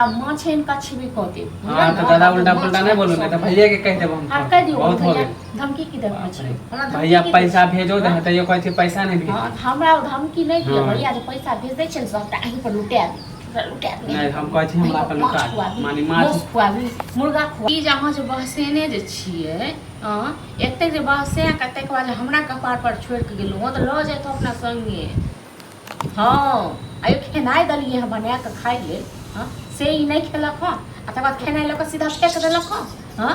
माँ छेन का छिबी कहते हां तो दादा उल्टा पुल्टा नहीं बोलो नहीं तो भैया के कह देब हम आप कह दियो बहुत हो भैया गए धमकी की देब छै भैया पैसा भेजो दे त यो कहै छै पैसा नहीं भेज हां हमरा धमकी नहीं दियो हाँ। भैया जे पैसा भेज दै छै सबटा अहीं पर लुटा दे नहीं हम कहै छी हमरा पर लुटा मानी माछ खुआबी मुर्गा खुआबी ई जहाँ जे बहसेने जे छियै एते जे बहसे कते के बाद हमरा कपार पर छोड़ के गेलौ त ल जाय तो अपना संगे हां आयो खेनाइ दलिए हम बना के खाइ ले हां से ही नहीं खेलक हां आ तकर बाद खेनाइ ल के सीधा फेंक देलक हां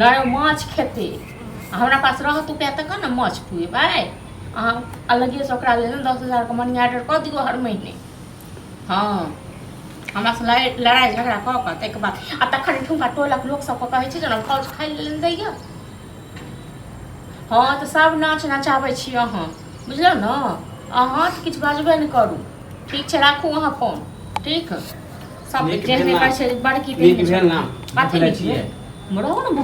लड़े माछ खेते हमरा पास रह तू पे तक न माछ खुएबै अहाँ अलगे से ओकरा ले 10,000 के मनी ऑर्डर कर दियो हर महीने हाँ हमरा से लड़ाई झगड़ा कऽ के तकर बाद आ तखन ठुमका टोलक लोक सब के कहै छै जे भौज खाइ ले दैया हाँ तो सब नाच नचाबै छी अहाँ बुझलौ न अहाँ तो किछु बाजबे नहीं करू ठीक छै राखू अहाँ फोन ठीक सब जेहने कहै छै बड़की नीक भेल ना कथि छियै रहू न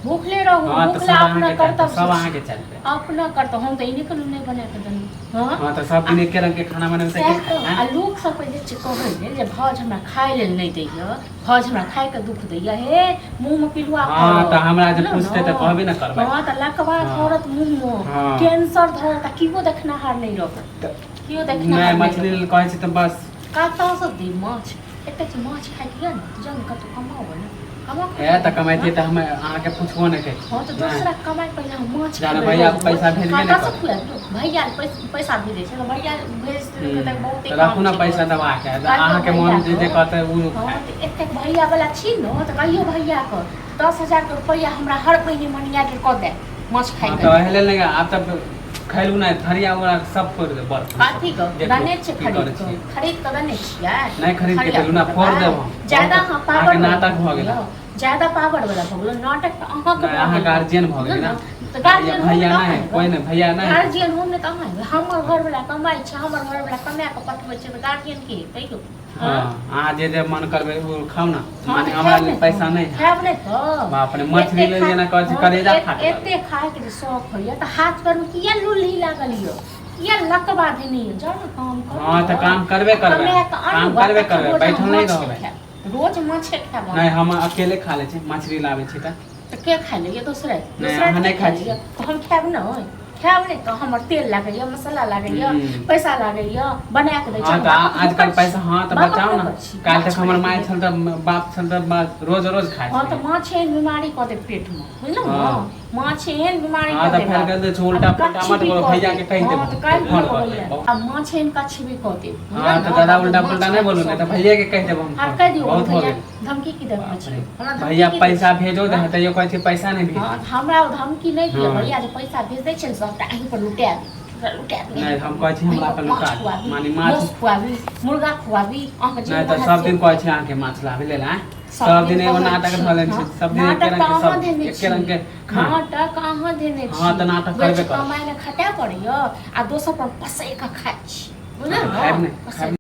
भूखले रहू भूखला अपना कर्तव्य सब अहाँ के चलते अपना कर्तव्य हम तो इन्हीं को नहीं बना के दनी हां तो सब दिन एक रंग के खाना बनाबै छै आ लोग सब जे कहै छै जे भौज हमरा खाइ लेल नहीं दैया भौज हमरा खाइ के दुख दैया हे मुंह में पिलुआ हां तो हमरा जे पूछते त कहबे न करबै हां त लकवा थोड़त मुंह में कैंसर धरत कियो देखनाहार नहीं रहत कियो देखनाहार नहीं मछली कहै छै त बस कतौ से दी माछ एते माछ खाइ के न जन कतौ कमाओ न ए त कमाइते त हम अहाँ के पूछबो नहीं करै हां तो दूसरा कमाई पहले हम माछ जाने भैया पैसा भेजबे नहीं कर भैया पैसा भेजे छै भैया भेज के त बहुते राखू ना पैसा दबा के अहाँ के मन जे कहते उ हां तो एते भैया वाला छी न त कहियो भैया के 10,000 रुपया हमरा हर महीने मनी ऑर्डर कर दे माछ खाइ के तो हेले नहीं आप तब खैलू ना थरिया वाला सब फोड़ दे बर काठी के गने छै खरीद के गने छियै नहीं खरीद के देलू ना फोड़ देब ज्यादा हां पावर नाटक भ गेल ज्यादा पावर वाला भ गेल नाटक अहाँ के अहाँ गार्जियन भ गेल ना तो गार्जियन भैया नहीं कोई नहीं भैया नहीं गार्जियन हम ने कहां हमर घर वाला कमाई छै हमर घर वाला कमा के पठबै छै त गार्जियन की कहियो हां अहाँ जे मन करबै उ खाऊ ना माने हमरा लिए पैसा नहीं खाब नहीं तो बाप रे मछली ले जेना कहै छै करेजा फाट एते खाए के शौक होइया त हाथ पर में किया लुल्ही लागल यो किया लकवा देनी जान काम कर हां त काम करबे बैठल नहीं रहबै रोज माछे खाब नहीं हम अकेले खा ले छी मछली लाबै छी त के खा ले दूसरा नहीं खाइ छी हम खाब न खाब नहीं तो हमर तेल लागैया मसाला लागैया पैसा लागैया बना के दै छै आजकल पैसा हां त बचाओ ना काल तक हमर माय छल त बाप छल त रोज रोज खाइ हां त माछ एहन बीमारी क दे पेट में बुझलौ न माछ एहन बीमारी क दे हां त फेर गल उल्टा पुल्टा मत बोलो भैया के कह दे अब माछ एहन का छिबी क दे हां त दादा उल्टा पुल्टा नहीं बोलो नहीं तो भैया के कह देब हम आप कह दियो बहुत हो भैया गए धमकी की देब छै भैया पैसा भेजो दे त यो कहै छै पैसा नहीं भेज हमरा धमकी नहीं दियो भैया जे पैसा भेज दै छै सबटा अहीं पर लुटा दे नहीं हम कहै छी हमरा पर लुटा मानी माछ खुआबी मुर्गा खुआबी अहाँ के नहीं तो सब दिन कहै छी अहाँ के माछ लाबे ले ला सब दिन एगो नाटक ध लेन छै सब दिन एक रंग के नाटक कहां देने छी हां त नाटक करबे कर कमाई ले खटा पड़ियो आ दोसर पर पसै के खाइ छी बुझल न